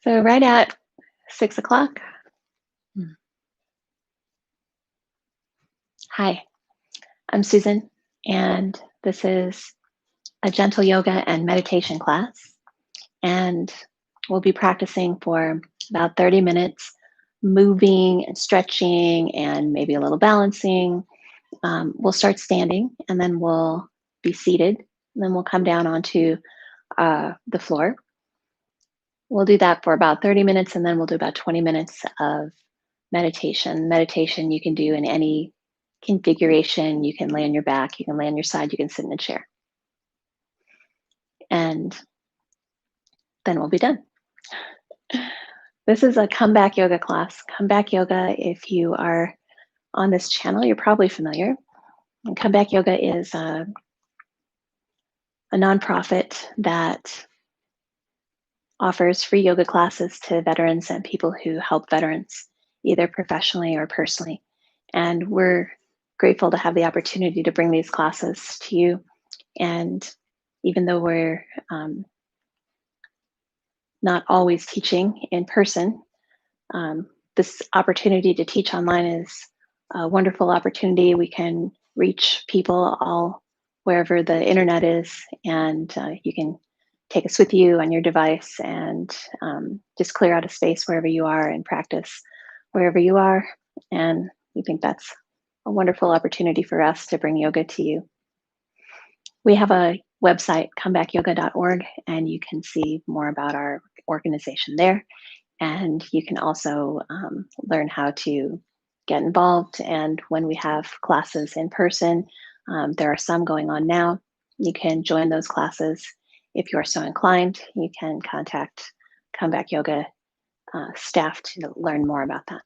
So right at 6 o'clock. Hi, I'm Susan, and this is a gentle yoga and meditation class. And we'll be practicing for about 30 minutes, moving and stretching and maybe a little balancing. We'll start standing and then we'll be seated. And then we'll come down onto the floor. We'll do that for about 30 minutes and then we'll do about 20 minutes of meditation. Meditation you can do in any configuration. You can lay on your back, you can lay on your side, you can sit in a chair. And then we'll be done. This is a comeback yoga class. Comeback yoga, if you are on this channel, you're probably familiar. And comeback yoga is a nonprofit that offers free yoga classes to veterans and people who help veterans, either professionally or personally. And we're grateful to have the opportunity to bring these classes to you. And even though we're not always teaching in person, this opportunity to teach online is a wonderful opportunity. We can reach people all wherever the internet is, and you can take us with you on your device and just clear out a space wherever you are and practice wherever you are. And we think that's a wonderful opportunity for us to bring yoga to you. We have a website, comebackyoga.org, and you can see more about our organization there. And you can also learn how to get involved. And when we have classes in person, there are some going on now. You can join those classes. If you are so inclined, you can contact Comeback Yoga staff to learn more about that.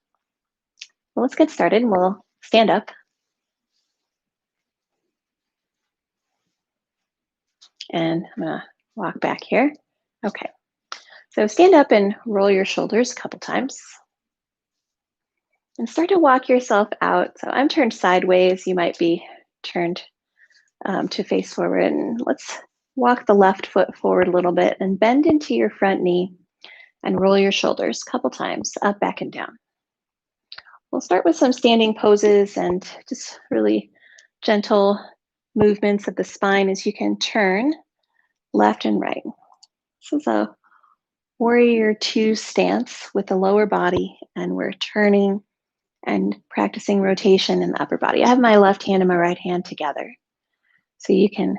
Well, let's get started. We'll stand up. And I'm going to walk back here. Okay. So stand up and roll your shoulders a couple times. And start to walk yourself out. So I'm turned sideways. You might be turned to face forward. And let's walk the left foot forward a little bit and bend into your front knee and roll your shoulders a couple times, up, back, and down. We'll start with some standing poses and just really gentle movements of the spine as you can turn left and right. This is a warrior two stance with the lower body, and we're turning and practicing rotation in the upper body. I have my left hand and my right hand together. So you can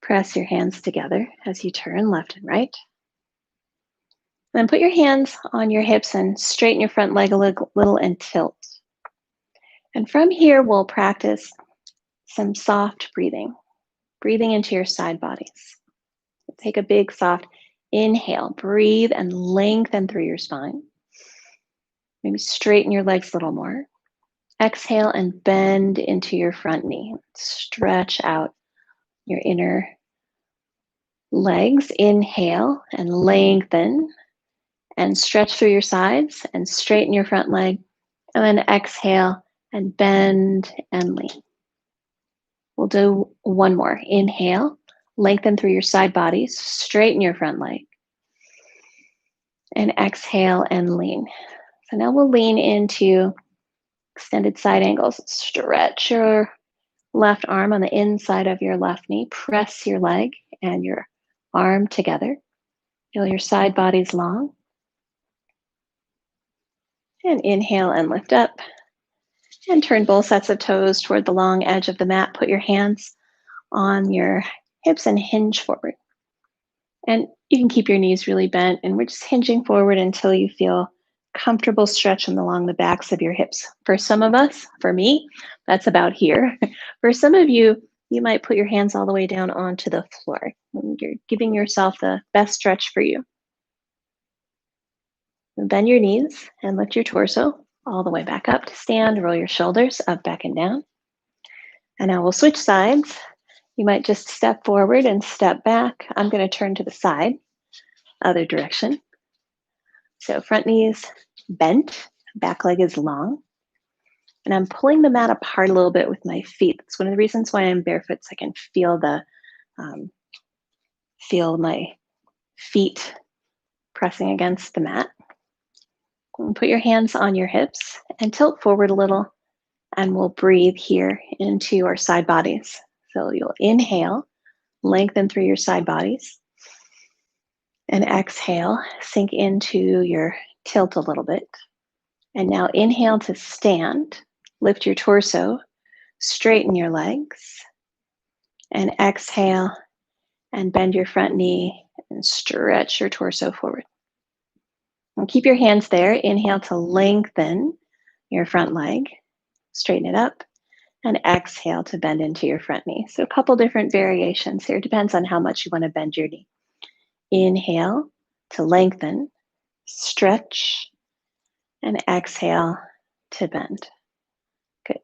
press your hands together as you turn left and right. Then put your hands on your hips and straighten your front leg a little and tilt. And from here, we'll practice some soft breathing into your side bodies. Take a big soft inhale, breathe and lengthen through your spine. Maybe straighten your legs a little more. Exhale and bend into your front knee. Stretch out your inner legs. Inhale and lengthen and stretch through your sides and straighten your front leg. And then exhale and bend and lean. We'll do one more. Inhale, lengthen through your side bodies, straighten your front leg. And exhale and lean. So now we'll lean into extended side angles. Stretch your left arm on the inside of your left knee. Press your leg and your arm together. Feel your side bodies long. And inhale and lift up. And turn both sets of toes toward the long edge of the mat. Put your hands on your hips and hinge forward. And you can keep your knees really bent, and we're just hinging forward until you feel comfortable stretching along the backs of your hips. For some of us, for me, that's about here. For some of you, you might put your hands all the way down onto the floor. And you're giving yourself the best stretch for you. And bend your knees and lift your torso all the way back up to stand. Roll your shoulders up, back, and down. And now we'll switch sides. You might just step forward and step back. I'm going to turn to the side, other direction. So front knees bent, back leg is long. And I'm pulling the mat apart a little bit with my feet. That's one of the reasons why I'm barefoot, so I can feel my feet pressing against the mat. And put your hands on your hips and tilt forward a little, and we'll breathe here into our side bodies. So you'll inhale, lengthen through your side bodies, and exhale, sink into your tilt a little bit. And now inhale to stand, lift your torso, straighten your legs, and exhale and bend your front knee and stretch your torso forward. And keep your hands there. Inhale to lengthen your front leg, straighten it up, and exhale to bend into your front knee. So a couple different variations here. Depends on how much you want to bend your knee. Inhale to lengthen, stretch, and exhale to bend. Good.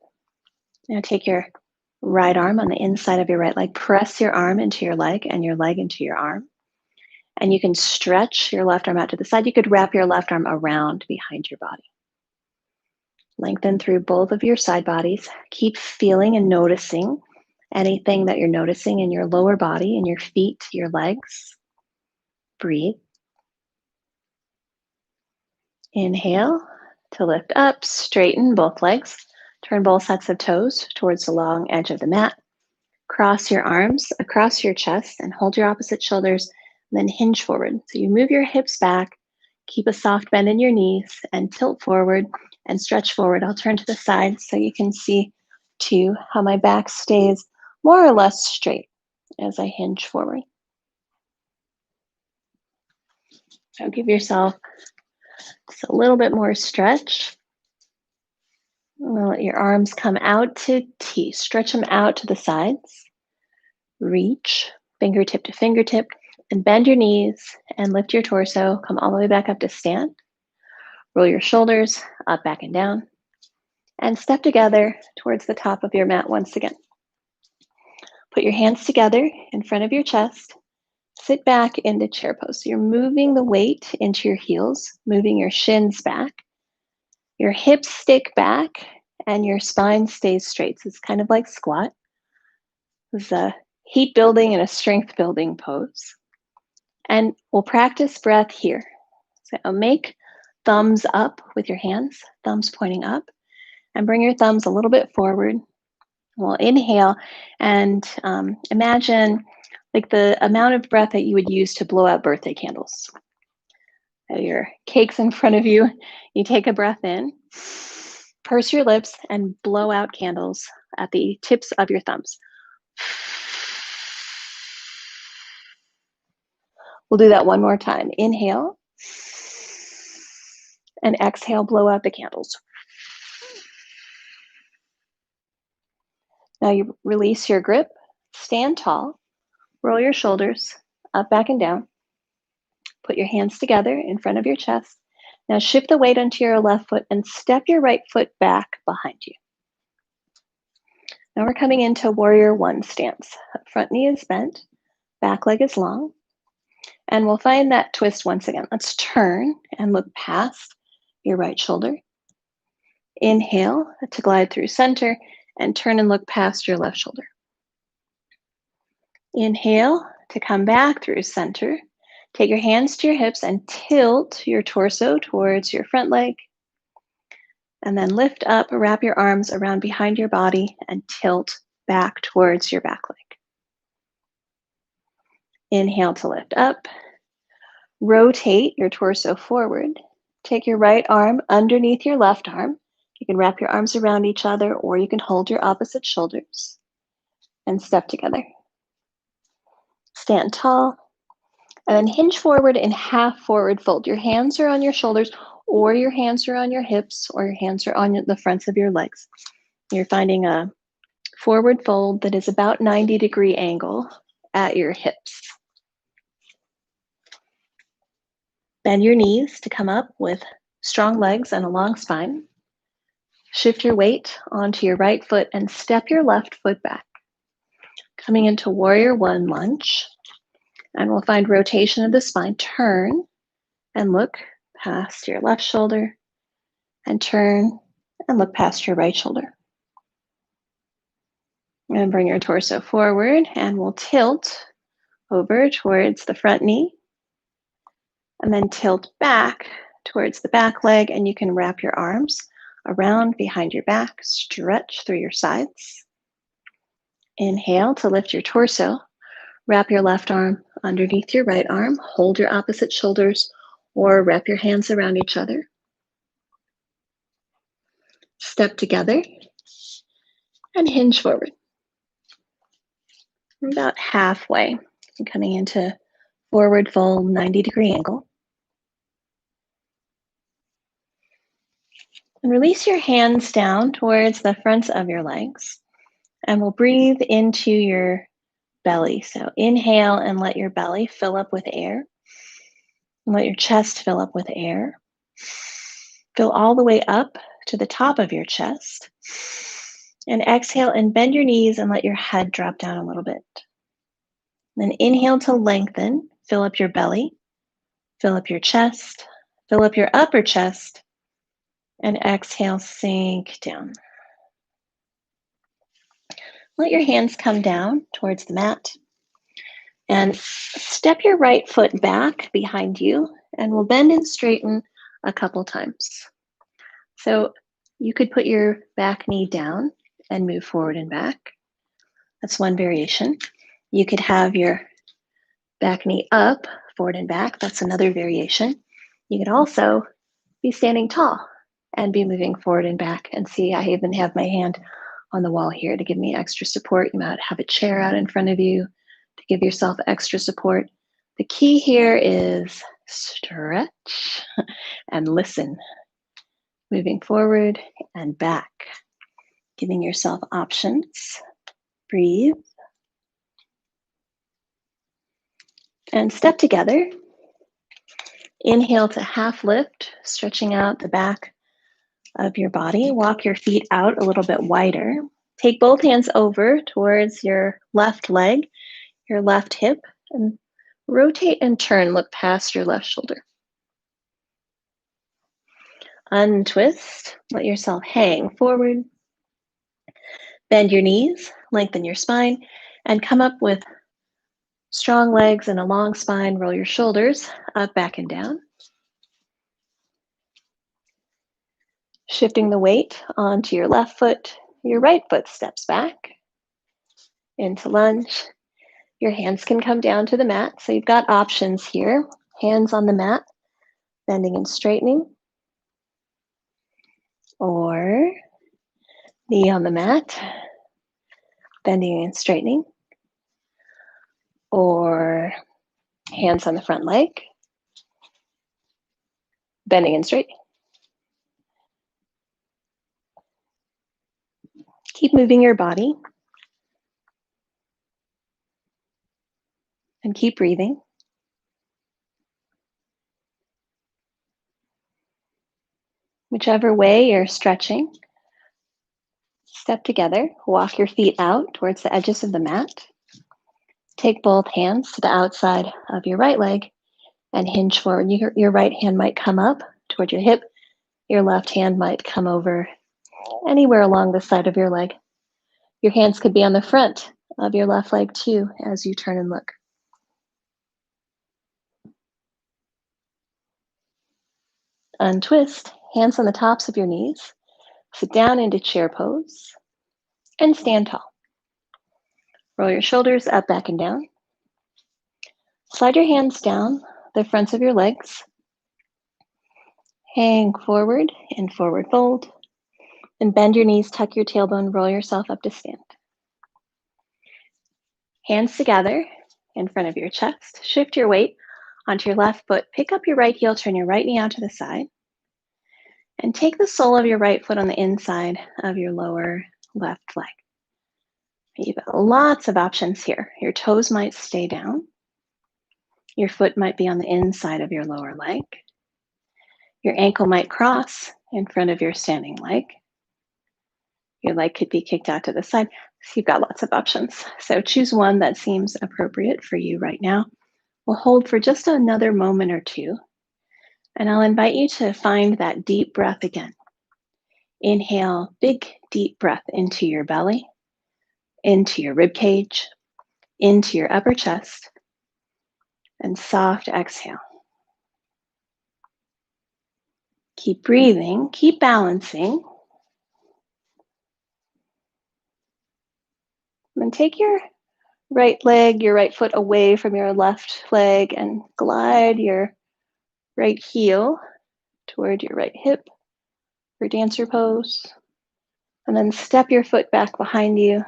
Now take your right arm on the inside of your right leg. Press your arm into your leg and your leg into your arm. And you can stretch your left arm out to the side. You could wrap your left arm around behind your body. Lengthen through both of your side bodies. Keep feeling and noticing anything that you're noticing in your lower body, in your feet, your legs. Breathe. Inhale to lift up, straighten both legs. Turn both sets of toes towards the long edge of the mat. Cross your arms across your chest and hold your opposite shoulders, and then hinge forward. So you move your hips back, keep a soft bend in your knees, and tilt forward and stretch forward. I'll turn to the side so you can see too how my back stays more or less straight as I hinge forward. So give yourself just a little bit more stretch. Let your arms come out to T. Stretch them out to the sides. Reach fingertip to fingertip and bend your knees and lift your torso. Come all the way back up to stand. Roll your shoulders up, back, and down. And step together towards the top of your mat once again. Put your hands together in front of your chest. Sit back into chair pose. So you're moving the weight into your heels, moving your shins back. Your hips stick back and your spine stays straight. So it's kind of like squat. It's a heat building and a strength building pose. And we'll practice breath here. So make thumbs up with your hands, thumbs pointing up, and bring your thumbs a little bit forward. We'll inhale and imagine like the amount of breath that you would use to blow out birthday candles. So your cake's in front of you. You take a breath in, purse your lips, and blow out candles at the tips of your thumbs. We'll do that one more time. Inhale and exhale, blow out the candles. Now you release your grip, stand tall, roll your shoulders up, back, and down. Put your hands together in front of your chest. Now shift the weight onto your left foot and step your right foot back behind you. Now we're coming into warrior one stance. Front knee is bent, back leg is long, and we'll find that twist once again. Let's turn and look past your right shoulder. Inhale to glide through center and turn and look past your left shoulder. Inhale to come back through center. Take your hands to your hips and tilt your torso towards your front leg. And then lift up, wrap your arms around behind your body and tilt back towards your back leg. Inhale to lift up. Rotate your torso forward. Take your right arm underneath your left arm. You can wrap your arms around each other or you can hold your opposite shoulders and step together. Stand tall and then hinge forward in half forward fold. Your hands are on your shoulders or your hands are on your hips or your hands are on the fronts of your legs. You're finding a forward fold that is about 90-degree angle at your hips. Bend your knees to come up with strong legs and a long spine. Shift your weight onto your right foot and step your left foot back. Coming into warrior one lunge. And we'll find rotation of the spine. Turn and look past your left shoulder and turn and look past your right shoulder. And bring your torso forward and we'll tilt over towards the front knee. And then tilt back towards the back leg, and you can wrap your arms around behind your back, stretch through your sides. Inhale to lift your torso. Wrap your left arm underneath your right arm, hold your opposite shoulders, or wrap your hands around each other. Step together and hinge forward. We're about halfway, coming into forward fold 90-degree angle. And release your hands down towards the fronts of your legs. And we'll breathe into your belly. So inhale and let your belly fill up with air. And let your chest fill up with air. Fill all the way up to the top of your chest. And exhale and bend your knees and let your head drop down a little bit. Then inhale to lengthen. Fill up your belly. Fill up your chest. Fill up your upper chest. And exhale, sink down. Let your hands come down towards the mat. And step your right foot back behind you, and we'll bend and straighten a couple times. So you could put your back knee down and move forward and back. That's one variation. You could have your back knee up, forward and back. That's another variation. You could also be standing tall and be moving forward and back. And see, I even have my hand on the wall here to give me extra support. You might have a chair out in front of you to give yourself extra support. The key here is stretch and listen. Moving forward and back. Giving yourself options. Breathe. And step together. Inhale to half lift, stretching out the back of your body. Walk your feet out a little bit wider. Take both hands over towards your left leg, your left hip, and rotate and turn. Look past your left shoulder. Untwist. Let yourself hang forward. Bend your knees, lengthen your spine, and come up with strong legs and a long spine. Roll your shoulders up, back, and down. Shifting the weight onto your left foot, your right foot steps back into lunge. Your hands can come down to the mat. So you've got options here. Hands on the mat, bending and straightening. Or knee on the mat, bending and straightening. Or hands on the front leg, bending and straightening. Keep moving your body. And keep breathing. Whichever way you're stretching, step together, walk your feet out towards the edges of the mat. Take both hands to the outside of your right leg and hinge forward. Your right hand might come up toward your hip. Your left hand might come over anywhere along the side of your leg. Your hands could be on the front of your left leg too as you turn and look. Untwist, hands on the tops of your knees. Sit down into chair pose and stand tall. Roll your shoulders up, back, and down. Slide your hands down the fronts of your legs. Hang forward in forward fold. And bend your knees, tuck your tailbone, roll yourself up to stand. Hands together in front of your chest. Shift your weight onto your left foot. Pick up your right heel, turn your right knee out to the side. And take the sole of your right foot on the inside of your lower left leg. You've got lots of options here. Your toes might stay down. Your foot might be on the inside of your lower leg. Your ankle might cross in front of your standing leg. Your leg could be kicked out to the side. So you've got lots of options. So choose one that seems appropriate for you right now. We'll hold for just another moment or two. And I'll invite you to find that deep breath again. Inhale, big deep breath into your belly, into your rib cage, into your upper chest, and soft exhale. Keep breathing, keep balancing. And take your right leg, your right foot away from your left leg and glide your right heel toward your right hip for dancer pose. And then step your foot back behind you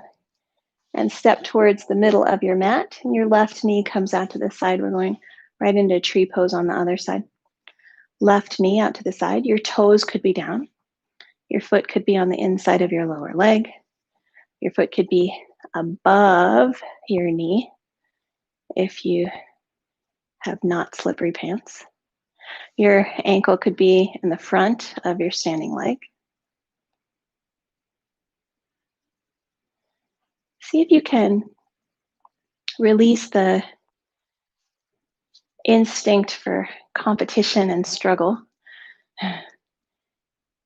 and step towards the middle of your mat. And your left knee comes out to the side. We're going right into tree pose on the other side. Left knee out to the side. Your toes could be down. Your foot could be on the inside of your lower leg. Your foot could be above your knee if you have not slippery pants. Your ankle could be in the front of your standing leg. See if you can release the instinct for competition and struggle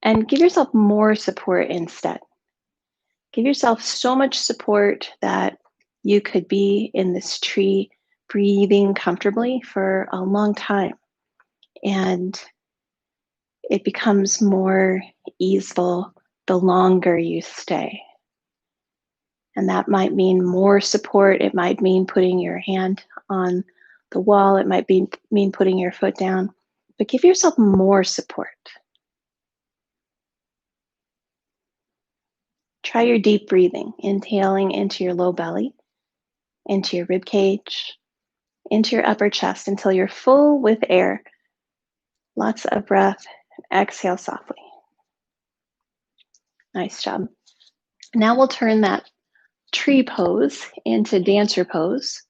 and give yourself more support instead. Give yourself so much support that you could be in this tree breathing comfortably for a long time. And it becomes more easeful the longer you stay. And that might mean more support. It might mean putting your hand on the wall. It might mean putting your foot down. But give yourself more support. Try your deep breathing, inhaling into your low belly, into your rib cage, into your upper chest until you're full with air. Lots of breath. Exhale softly. Nice job. Now we'll turn that tree pose into dancer pose.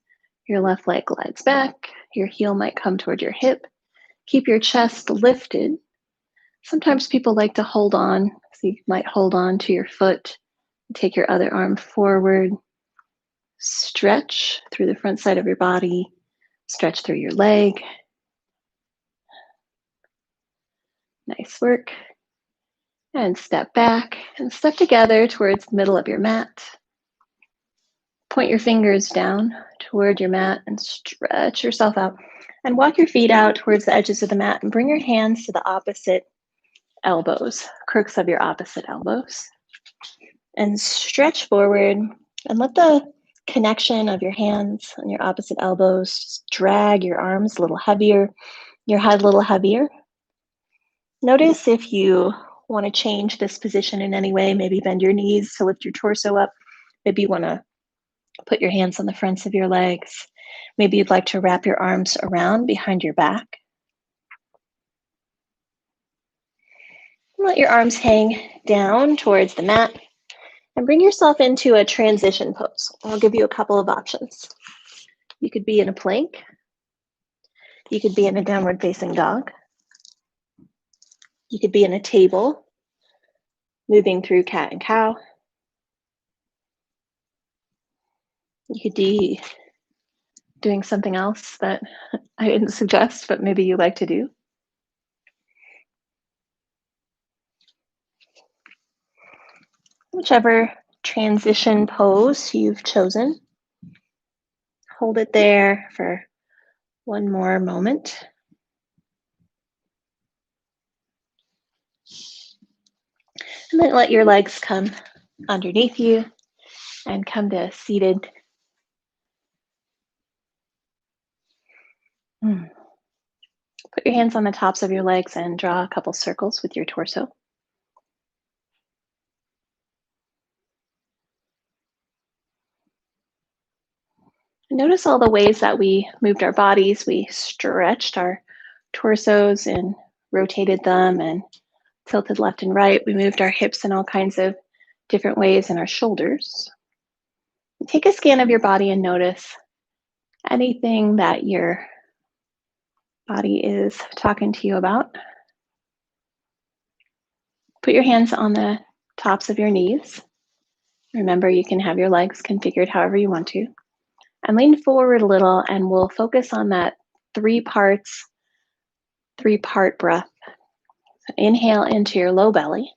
Your left leg glides back. Your heel might come toward your hip. Keep your chest lifted. Sometimes people like to hold on. So you might hold on to your foot. Take your other arm forward. Stretch through the front side of your body. Stretch through your leg. Nice work. And step back and step together towards the middle of your mat. Point your fingers down toward your mat and stretch yourself out. And walk your feet out towards the edges of the mat and bring your hands to the opposite elbows, crooks of your opposite elbows. And stretch forward and let the connection of your hands on your opposite elbows just drag your arms a little heavier, your head a little heavier. Notice if you want to change this position in any way, maybe bend your knees to lift your torso up. Maybe you want to put your hands on the fronts of your legs. Maybe you'd like to wrap your arms around behind your back. Let your arms hang down towards the mat and bring yourself into a transition pose. I'll give you a couple of options. You could be in a plank. You could be in a downward facing dog. You could be in a table, moving through cat and cow. You could be doing something else that I didn't suggest, but maybe you like to do. Whichever transition pose you've chosen, hold it there for one more moment. And then let your legs come underneath you and come to seated. Put your hands on the tops of your legs and draw a couple circles with your torso. Notice all the ways that we moved our bodies. We stretched our torsos and rotated them and tilted left and right. We moved our hips in all kinds of different ways and our shoulders. Take a scan of your body and notice anything that your body is talking to you about. Put your hands on the tops of your knees. Remember, you can have your legs configured however you want to. And lean forward a little and we'll focus on that three-part breath. So inhale into your low belly.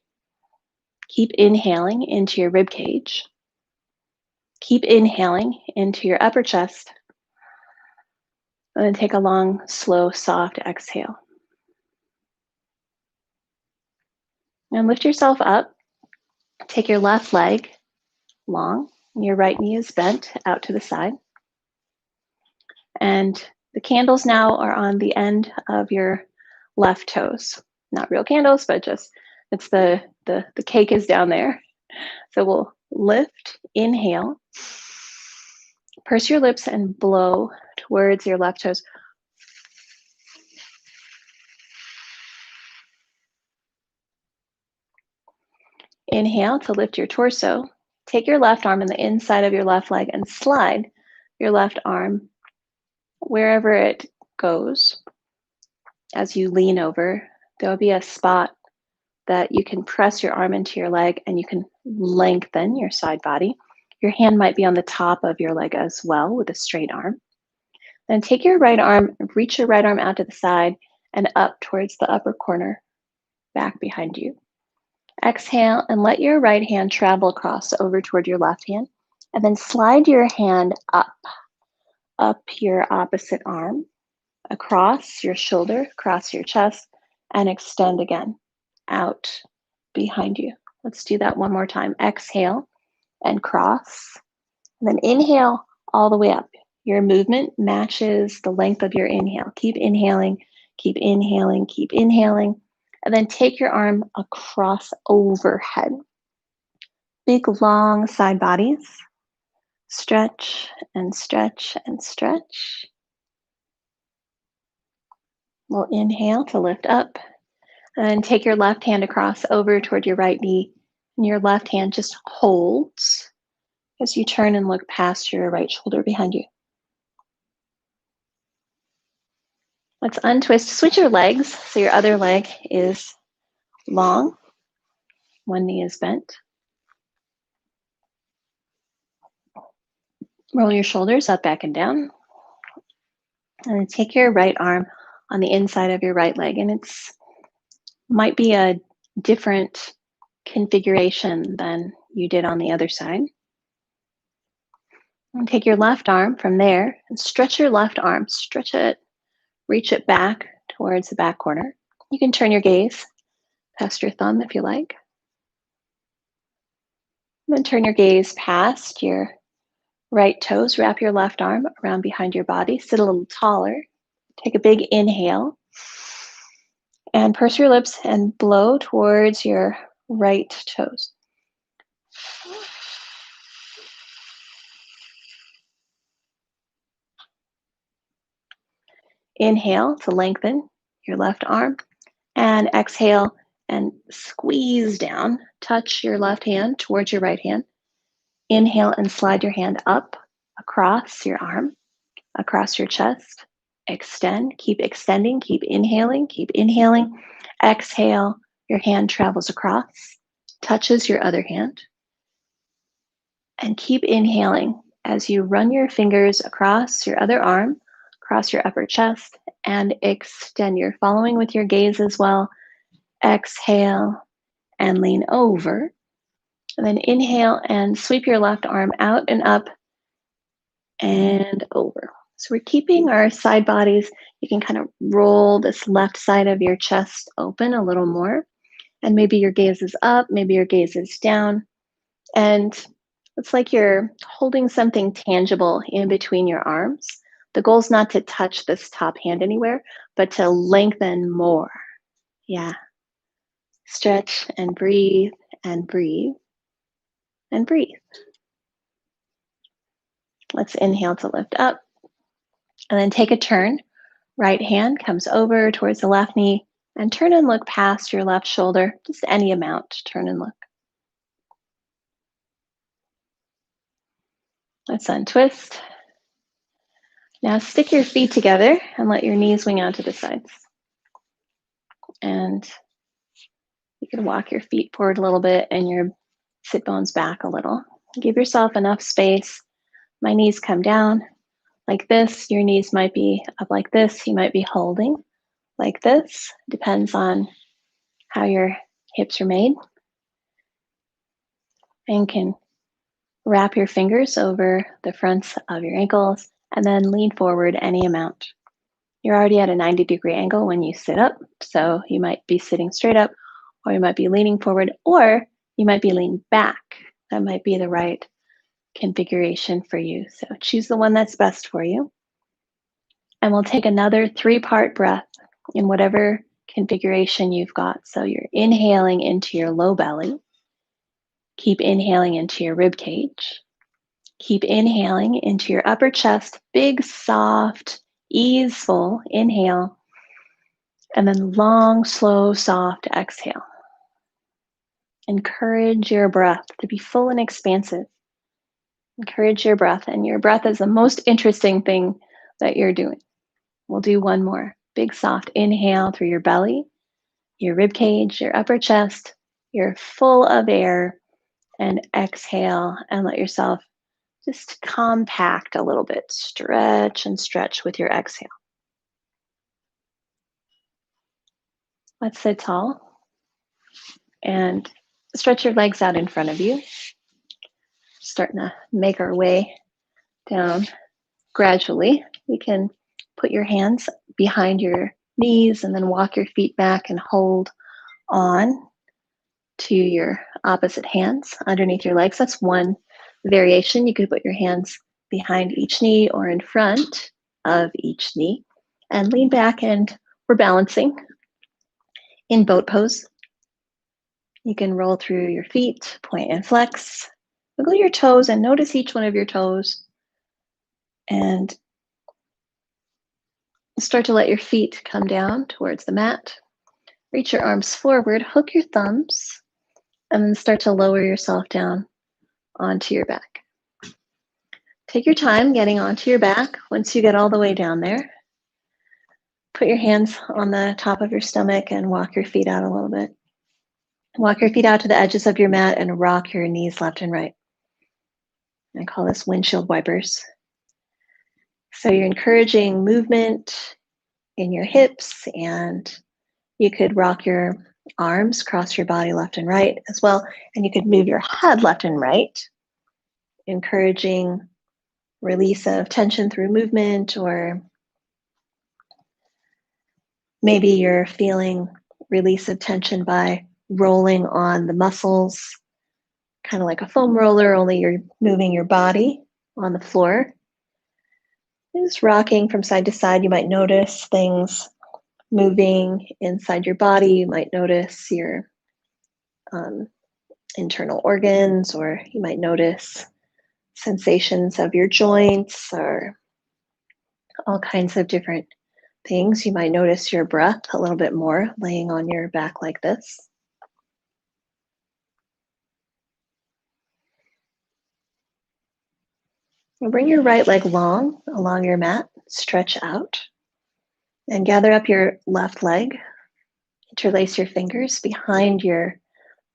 Keep inhaling into your rib cage. Keep inhaling into your upper chest. And then take a long, slow, soft exhale. And lift yourself up. Take your left leg long, and your right knee is bent out to the side. And the candles now are on the end of your left toes. Not real candles, but just it's the cake is down there. So we'll lift, inhale, purse your lips and blow towards your left toes. Inhale to lift your torso. Take your left arm in the inside of your left leg and slide your left arm wherever it goes. As you lean over, there will be a spot that you can press your arm into your leg and you can lengthen your side body. Your hand might be on the top of your leg as well with a straight arm. Then take your right arm, reach your right arm out to the side and up towards the upper corner, back behind you. Exhale and let your right hand travel across over toward your left hand. And then slide your hand up your opposite arm, across your shoulder, across your chest, and extend again out behind you. Let's do that one more time. Exhale and cross. And then inhale all the way up. Your movement matches the length of your inhale. Keep inhaling, keep inhaling, keep inhaling. And then take your arm across overhead. Big, long side bodies. Stretch and stretch and stretch. We'll inhale to lift up. And take your left hand across over toward your right knee. And your left hand just holds as you turn and look past your right shoulder behind you. Let's untwist. Switch your legs so your other leg is long. One knee is bent. Roll your shoulders up, back, and down. And then take your right arm on the inside of your right leg. And it's might be a different configuration than you did on the other side. And take your left arm from there and stretch your left arm. Stretch it, reach it back towards the back corner. You can turn your gaze past your thumb if you like. And then turn your gaze past your right toes. Wrap your left arm around behind your body. Sit a little taller. Take a big inhale. And purse your lips and blow towards your right toes. Inhale to lengthen your left arm. And exhale and squeeze down. Touch your left hand towards your right hand. Inhale and slide your hand up across your arm, across your chest. Extend, keep extending, keep inhaling, keep inhaling. Exhale, your hand travels across, touches your other hand. And keep inhaling as you run your fingers across your other arm, across your upper chest, and extend. You're following with your gaze as well. Exhale and lean over. And then inhale and sweep your left arm out and up and over. So we're keeping our side bodies. You can kind of roll this left side of your chest open a little more. And maybe your gaze is up, maybe your gaze is down. And it's like you're holding something tangible in between your arms. The goal is not to touch this top hand anywhere, but to lengthen more. Yeah. Stretch and breathe and breathe and breathe. Let's inhale to lift up. And then take a turn. Right hand comes over towards the left knee and turn and look past your left shoulder, just any amount, turn and look. Let's untwist. Now stick your feet together and let your knees swing out to the sides. And you can walk your feet forward a little bit and your sit bones back a little. Give yourself enough space. My knees come down like this. Your knees might be up like this. You might be holding like this. Depends on how your hips are made. And can wrap your fingers over the fronts of your ankles and then lean forward any amount. You're already at a 90-degree angle when you sit up, so you might be sitting straight up or you might be leaning forward, or you might be leaning back. That might be the right configuration for you. So choose the one that's best for you. And we'll take another 3-part breath in whatever configuration you've got. So you're inhaling into your low belly. Keep inhaling into your rib cage. Keep inhaling into your upper chest, big, soft, easeful inhale, and then long, slow, soft exhale. Encourage your breath to be full and expansive. Encourage your breath, and your breath is the most interesting thing that you're doing. We'll do one more. Big, soft inhale through your belly, your rib cage, your upper chest. You're full of air, and exhale and let yourself just compact a little bit. Stretch and stretch with your exhale. Let's sit tall and stretch your legs out in front of you. Starting to make our way down gradually. You can put your hands behind your knees and then walk your feet back and hold on to your opposite hands underneath your legs. That's one variation. You could put your hands behind each knee or in front of each knee and lean back, and we're balancing in boat pose. You can roll through your feet, point and flex, wiggle your toes and notice each one of your toes, and start to let your feet come down towards the mat. Reach your arms forward, hook your thumbs, and then start to lower yourself down onto your back. Take your time getting onto your back. Once you get all the way down there, put your hands on the top of your stomach and walk your feet out a little bit. Walk your feet out to the edges of your mat and rock your knees left and right. I call this windshield wipers. So you're encouraging movement in your hips, and you could rock your arms, cross your body left and right as well, and you could move your head left and right, encouraging release of tension through movement, or maybe you're feeling release of tension by rolling on the muscles, kind of like a foam roller, only you're moving your body on the floor. Just rocking from side to side. You might notice things moving inside your body. You might notice your internal organs, or you might notice sensations of your joints, or all kinds of different things. You might notice your breath a little bit more laying on your back like this. And bring your right leg long along your mat, stretch out, and gather up your left leg. Interlace your fingers behind your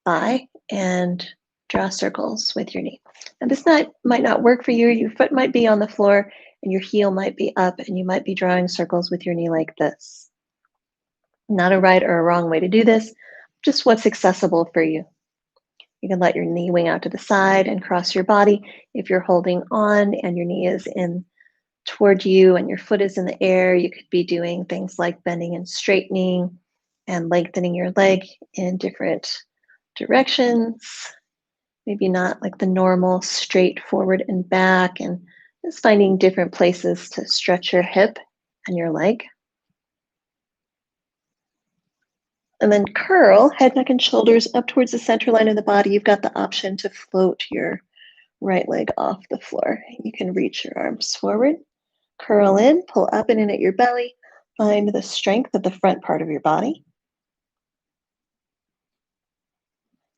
thigh and draw circles with your knee. And this might not work for you. Your foot might be on the floor and your heel might be up, and you might be drawing circles with your knee like this. Not a right or a wrong way to do this, just what's accessible for you. You can let your knee wing out to the side and cross your body. If you're holding on and your knee is in toward you and your foot is in the air, you could be doing things like bending and straightening and lengthening your leg in different directions. Maybe not like the normal straight forward and back, and just finding different places to stretch your hip and your leg. And then curl head, neck, and shoulders up towards the center line of the body. You've got the option to float your right leg off the floor. You can reach your arms forward, curl in, pull up and in at your belly. Find the strength of the front part of your body.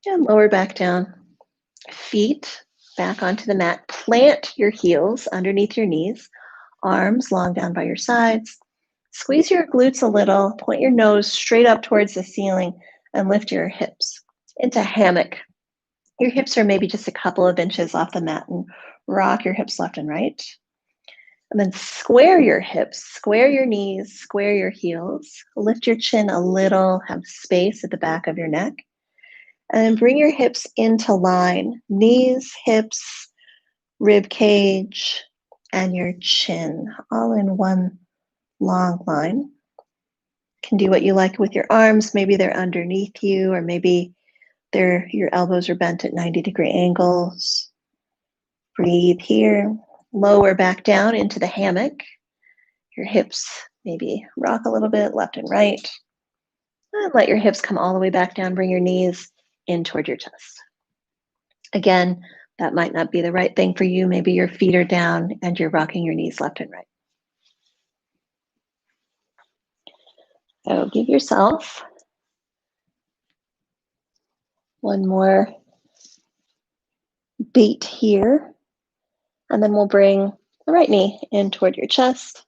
And lower back down. Feet back onto the mat. Plant your heels underneath your knees. Arms long down by your sides. Squeeze your glutes a little. Point your nose straight up towards the ceiling and lift your hips into hammock. Your hips are maybe just a couple of inches off the mat, and rock your hips left and right. And then square your hips, square your knees, square your heels. Lift your chin a little, have space at the back of your neck. And then bring your hips into line. Knees, hips, rib cage, and your chin, all in one long line. Can do what you like with your arms. Maybe they're underneath you, or maybe your elbows are bent at 90-degree angles. Breathe here. Lower back down into the hammock. Your hips maybe rock a little bit left and right. And let your hips come all the way back down. Bring your knees in toward your chest. Again, that might not be the right thing for you. Maybe your feet are down and you're rocking your knees left and right. So give yourself one more beat here. And then we'll bring the right knee in toward your chest.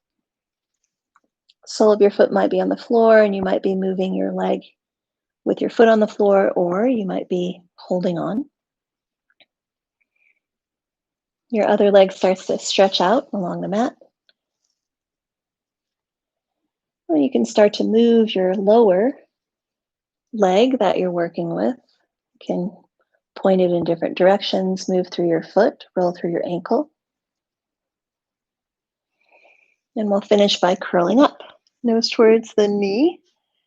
Sole of your foot might be on the floor, and you might be moving your leg with your foot on the floor, or you might be holding on. Your other leg starts to stretch out along the mat. Well, you can start to move your lower leg that you're working with. You can point it in different directions, move through your foot, roll through your ankle. And we'll finish by curling up, nose towards the knee.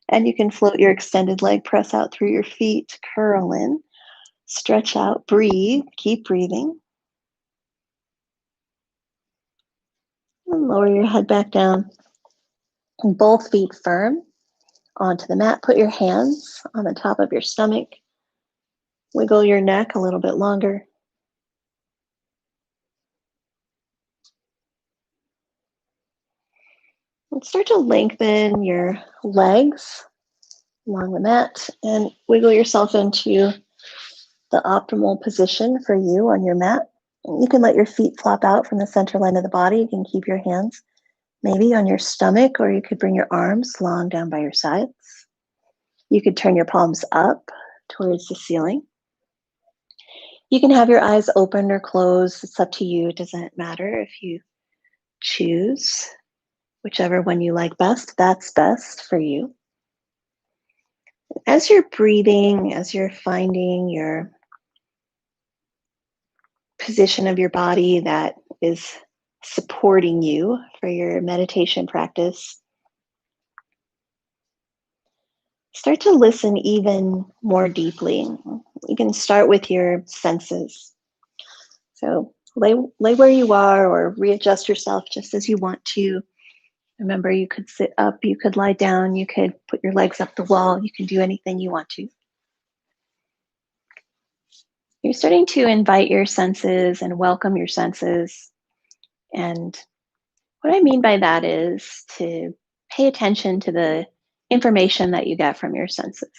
And you can float your extended leg, press out through your feet, curl in, stretch out, breathe, keep breathing. And lower your head back down. And both feet firm onto the mat. Put your hands on the top of your stomach. Wiggle your neck a little bit longer. And start to lengthen your legs along the mat and wiggle yourself into the optimal position for you on your mat. You can let your feet flop out from the center line of the body. You can keep your hands maybe on your stomach, or you could bring your arms long down by your sides. You could turn your palms up towards the ceiling. You can have your eyes open or closed. It's up to you. It doesn't matter if you choose whichever one you like best. That's best for you. As you're breathing, as you're finding your position of your body that is supporting you for your meditation practice, start to listen even more deeply. You can start with your senses. So lay where you are or readjust yourself just as you want to. Remember, you could sit up, you could lie down, you could put your legs up the wall, you can do anything you want to. You're starting to invite your senses and welcome your senses. And what I mean by that is to pay attention to the information that you get from your senses.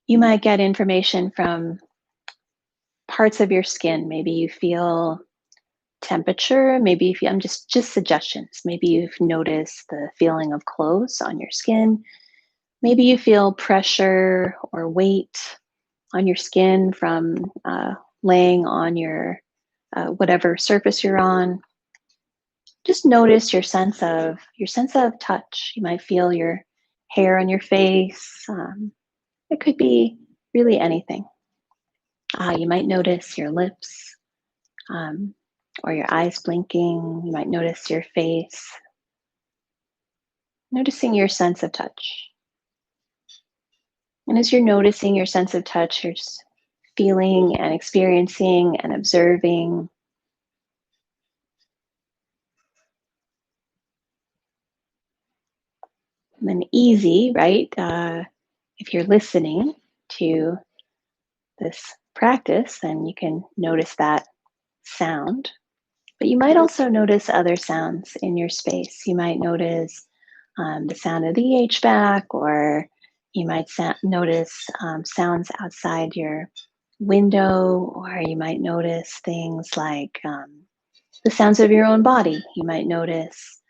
You might get information from parts of your skin. Maybe you feel temperature, maybe if you, I'm just suggestions. Maybe you've noticed the feeling of clothes on your skin. Maybe you feel pressure or weight on your skin from laying on your whatever surface you're on. Just notice your sense of touch. You might feel your hair on your face. It could be really anything. You might notice your lips or your eyes blinking. You might notice your face. Noticing your sense of touch. And as you're noticing your sense of touch, you're just feeling and experiencing and observing. And then easy, right? If you're listening to this practice, then you can notice that sound. But you might also notice other sounds in your space. You might notice the sound of the HVAC, or you might notice sounds outside your window, or you might notice things like the sounds of your own body. You might notice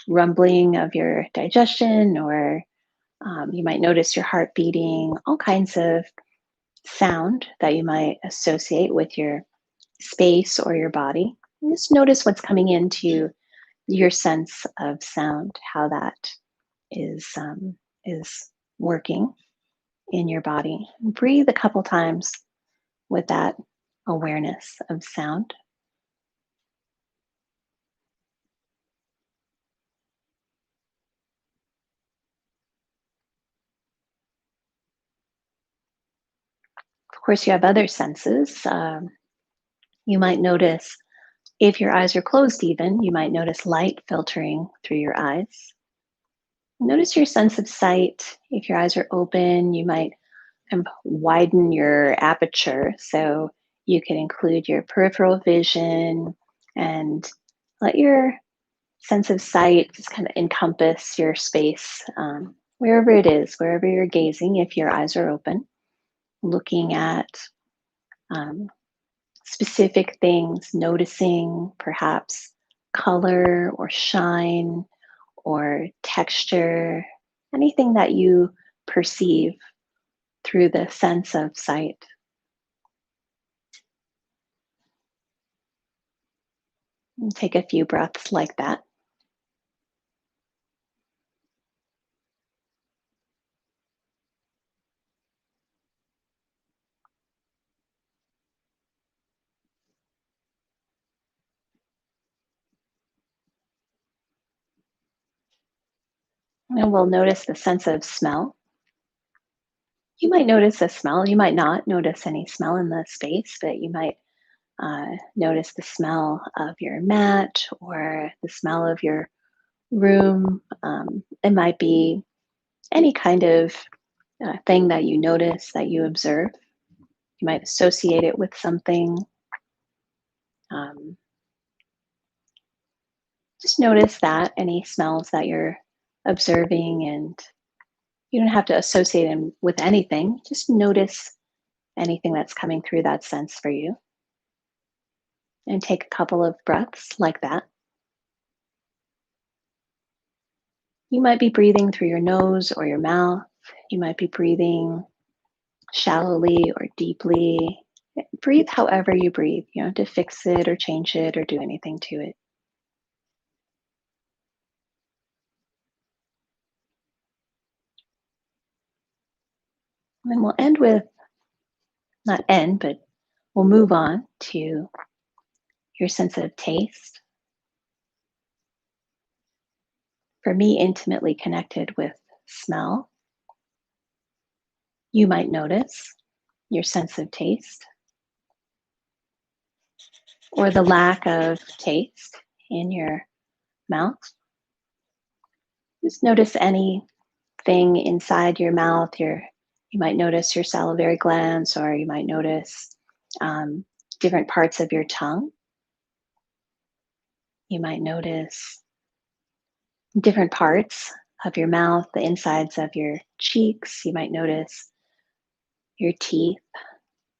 rumbling of your digestion, or you might notice your heart beating, all kinds of sound that you might associate with your space or your body. And just notice what's coming into your sense of sound, how that is working in your body. Breathe a couple times with that awareness of sound. course, you have other senses. You might notice if your eyes are closed, even, you might notice light filtering through your eyes. Notice your sense of sight. If your eyes are open, you might kind of widen your aperture so you can include your peripheral vision and let your sense of sight just kind of encompass your space wherever it is, wherever you're gazing, if your eyes are open, looking at um, specific things, noticing perhaps color or shine or texture, anything that you perceive through the sense of sight. And take a few breaths like that. And we'll notice the sense of smell. You might notice a smell. You might not notice any smell in the space, but you might notice the smell of your mat or the smell of your room. It might be any kind of thing that you notice, that you observe. You might associate it with something. Um, just notice that any smells that you're observing, and you don't have to associate them with anything. Just notice anything that's coming through that sense for you. And take a couple of breaths like that. You might be breathing through your nose or your mouth. You might be breathing shallowly or deeply. Breathe however you breathe. You don't have to fix it or change it or do anything to it. And then we'll end with, not end, but we'll move on to your sense of taste. For me, intimately connected with smell. You might notice your sense of taste or the lack of taste in your mouth. Just notice anything inside your mouth. You might notice your salivary glands, or you might notice um, different parts of your tongue. You might notice different parts of your mouth, the insides of your cheeks. You might notice your teeth,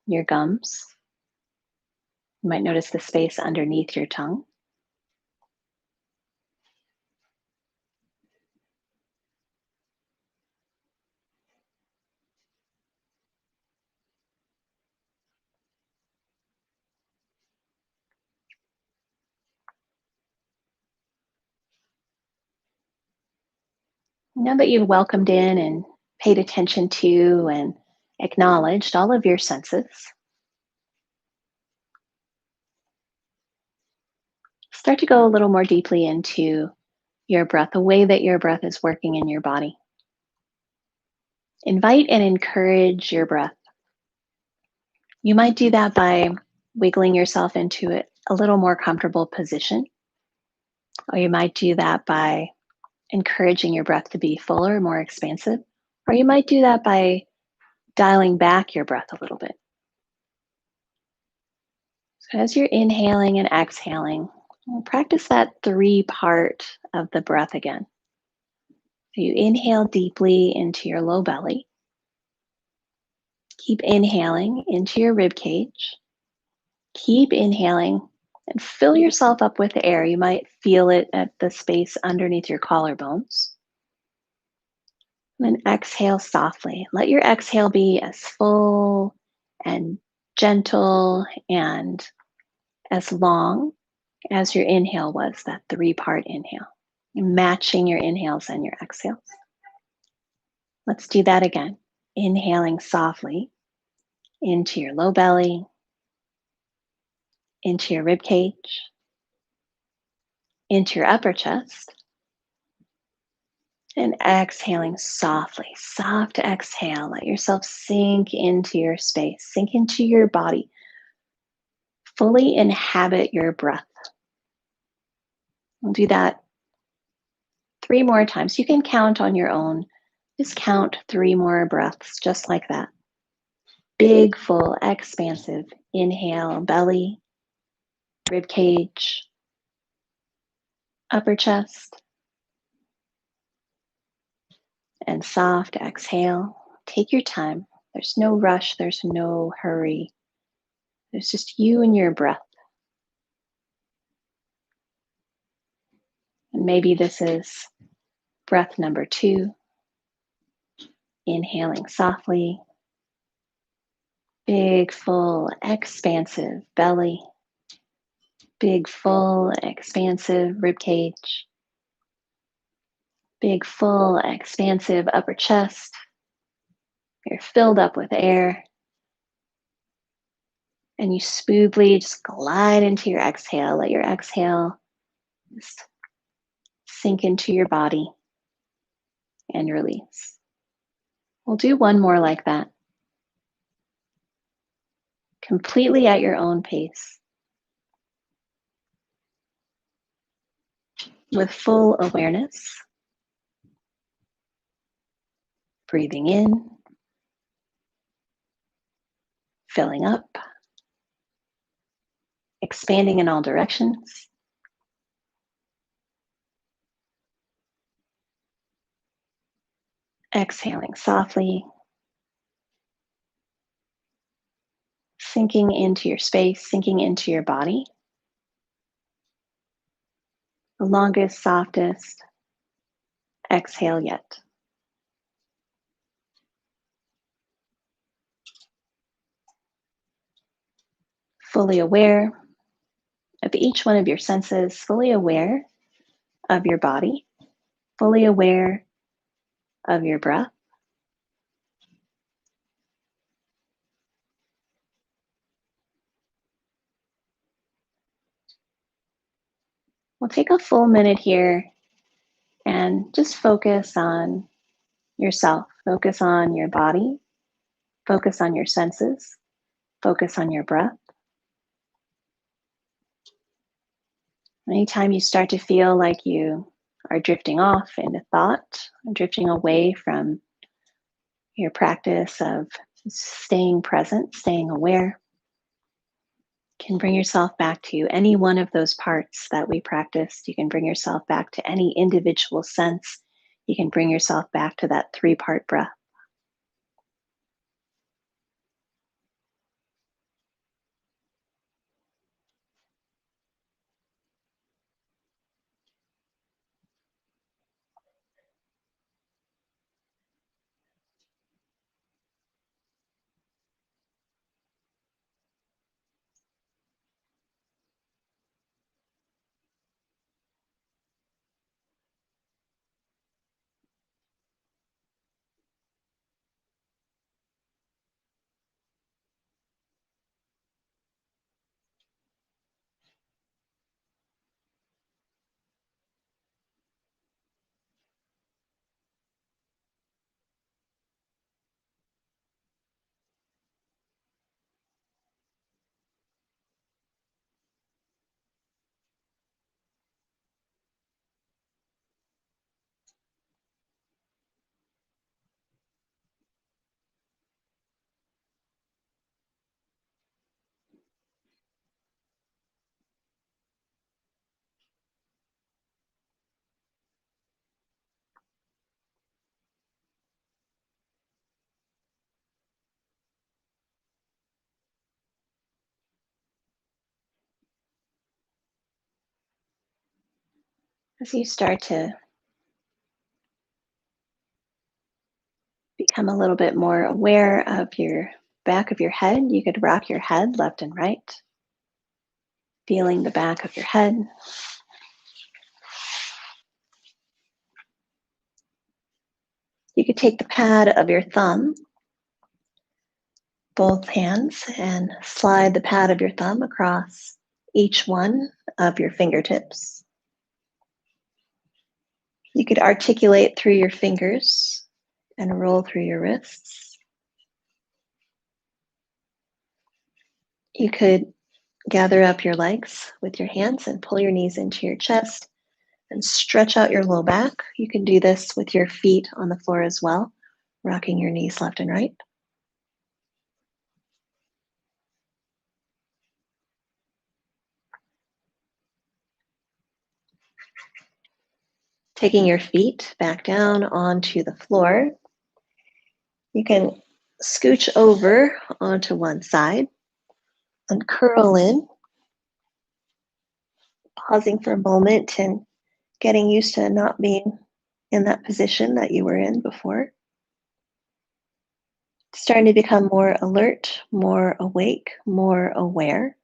your gums. You might notice the space underneath your tongue. Now that you've welcomed in and paid attention to and acknowledged all of your senses, start to go a little more deeply into your breath, the way that your breath is working in your body. Invite and encourage your breath. You might do that by wiggling yourself into a little more comfortable position, or you might do that by encouraging your breath to be fuller, more expansive, or you might do that by dialing back your breath a little bit. So as you're inhaling and exhaling, practice that three part of the breath again. So you inhale deeply into your low belly. Keep inhaling into your rib cage. Keep inhaling and fill yourself up with air. You might feel it at the space underneath your collarbones. And then exhale softly. Let your exhale be as full and gentle and as long as your inhale was, that three-part inhale. Matching your inhales and your exhales. Let's do that again. Inhaling softly into your low belly, into your rib cage, into your upper chest, And exhaling softly, soft exhale. Let yourself sink into your space, sink into your body. Fully inhabit your breath. We'll do that 3 more times. You can count on your own. Just count 3 more breaths, just like that. Big, full, expansive inhale, belly, rib cage, upper chest, and soft exhale. Take your time. There's no rush, there's no hurry. There's just you and your breath. And maybe this is breath number 2. Inhaling softly. Big, full, expansive belly. Big, full, expansive rib cage. Big, full, expansive upper chest. You're filled up with air. And you smoothly just glide into your exhale. Let your exhale just sink into your body and release. We'll do one more like that. Completely at your own pace. With full awareness. Breathing in. Filling up. Expanding in all directions. Exhaling softly. Sinking into your space, sinking into your body. The longest, softest exhale yet. Fully aware of each one of your senses, fully aware of your body, fully aware of your breath. We'll take a full minute here and just focus on yourself. Focus on your body. Focus on your senses. Focus on your breath. Anytime you start to feel like you are drifting off into thought, drifting away from your practice of staying present, staying aware, you can bring yourself back to any one of those parts that we practiced. You can bring yourself back to any individual sense. You can bring yourself back to that 3-part breath. As you start to become a little bit more aware of your back of your head, you could rock your head left and right, feeling the back of your head. You could take the pad of your thumb, both hands, and slide the pad of your thumb across each one of your fingertips. You could articulate through your fingers and roll through your wrists. You could gather up your legs with your hands and pull your knees into your chest and stretch out your low back. You can do this with your feet on the floor as well, rocking your knees left and right. Taking your feet back down onto the floor, you can scooch over onto one side and curl in, pausing for a moment and getting used to not being in that position that you were in before. Starting to become more alert, more awake, more aware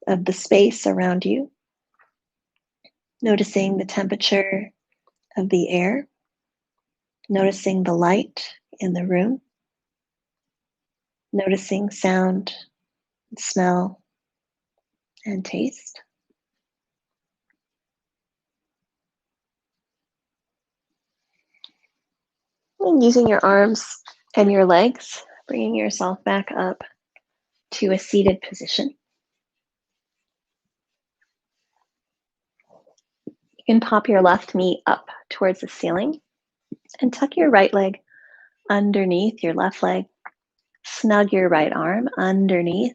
of the space around you, noticing the temperature of the air, noticing the light in the room, noticing sound, smell, and taste. And using your arms and your legs, bringing yourself back up to a seated position. You can pop your left knee up towards the ceiling and tuck your right leg underneath your left leg. Snug your right arm underneath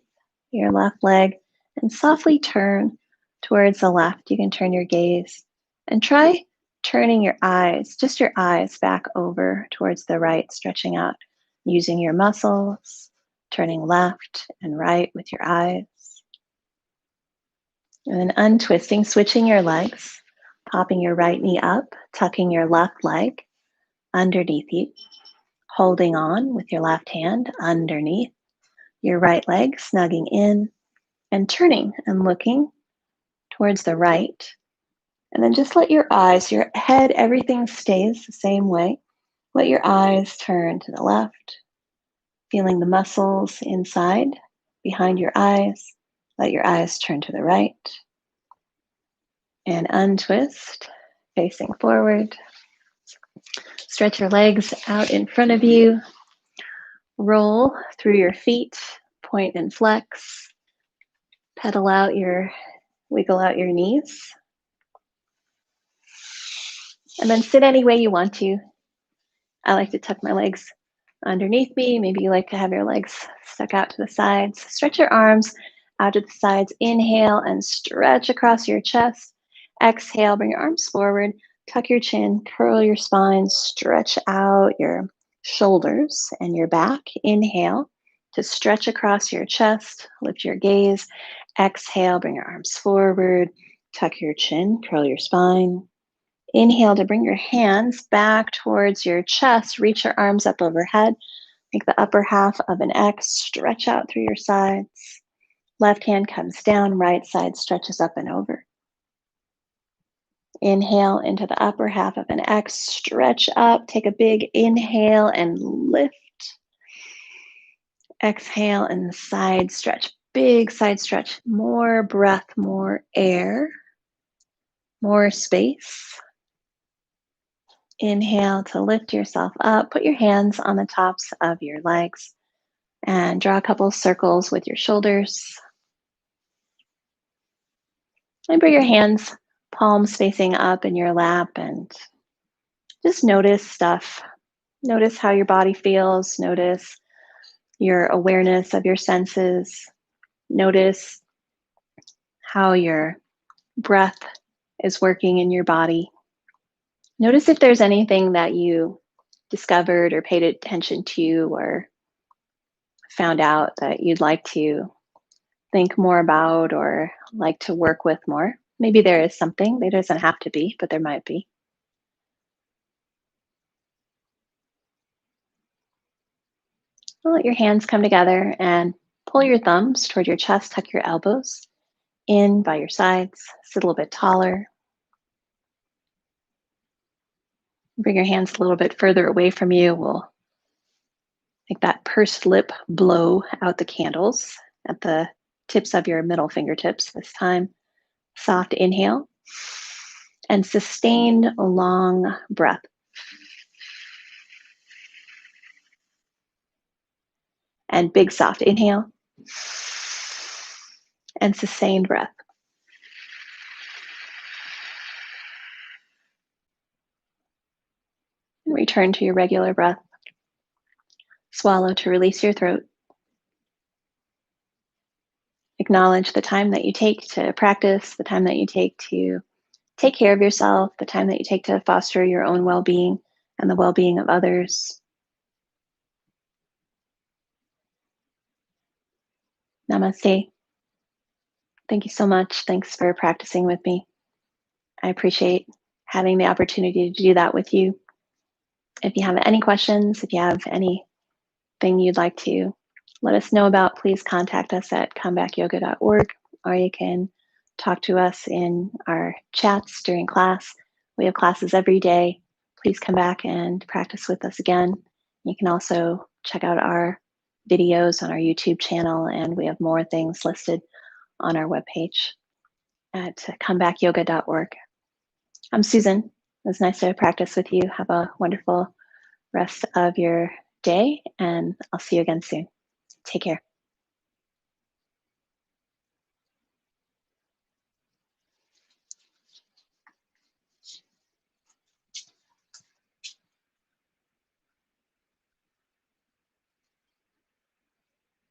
your left leg and softly turn towards the left. You can turn your gaze and try turning your eyes, just your eyes, back over towards the right, stretching out, using your muscles, turning left and right with your eyes. And then untwisting, switching your legs, popping your right knee up, tucking your left leg underneath you, holding on with your left hand underneath your right leg, snugging in and turning and looking towards the right. And then just let your eyes, your head, everything stays the same way. Let your eyes turn to the left, feeling the muscles inside, behind your eyes. Let your eyes turn to the right. And untwist, facing forward. Stretch your legs out in front of you. Roll through your feet, point and flex. Wiggle out your knees. And then sit any way you want to. I like to tuck my legs underneath me. Maybe you like to have your legs stuck out to the sides. Stretch your arms out to the sides. Inhale and stretch across your chest. Exhale, bring your arms forward. Tuck your chin, curl your spine, stretch out your shoulders and your back. Inhale to stretch across your chest. Lift your gaze. Exhale, bring your arms forward. Tuck your chin, curl your spine. Inhale to bring your hands back towards your chest. Reach your arms up overhead. Make the upper half of an X. Stretch out through your sides. Left hand comes down. Right side stretches up and over. Inhale into the upper half of an X. Stretch up. Take a big inhale and lift. Exhale and side stretch. Big side stretch. More breath, more air, more space. Inhale to lift yourself up. Put your hands on the tops of your legs and draw a couple circles with your shoulders. And bring your hands, palms facing up in your lap, and just notice stuff. Notice how your body feels. Notice your awareness of your senses. Notice how your breath is working in your body. Notice if there's anything that you discovered or paid attention to or found out that you'd like to think more about or like to work with more. Maybe there is something. There doesn't have to be, but there might be. Well, let your hands come together and pull your thumbs toward your chest, tuck your elbows in by your sides, sit a little bit taller. Bring your hands a little bit further away from you. We'll make that pursed lip blow out the candles at the tips of your middle fingertips this time. Soft inhale. And sustain a long breath. And big soft inhale. And sustained breath. And return to your regular breath. Swallow to release your throat. Acknowledge the time that you take to practice, the time that you take to take care of yourself, the time that you take to foster your own well-being and the well-being of others. Namaste. Thank you so much. Thanks for practicing with me. I appreciate having the opportunity to do that with you. If you have any questions, if you have anything you'd like to let us know about, please contact us at comebackyoga.org, or you can talk to us in our chats during class. We have classes every day. Please come back and practice with us again. You can also check out our videos on our YouTube channel, and we have more things listed on our webpage at comebackyoga.org. I'm Susan. It was nice to practice with you. Have a wonderful rest of your day, and I'll see you again soon. Take care.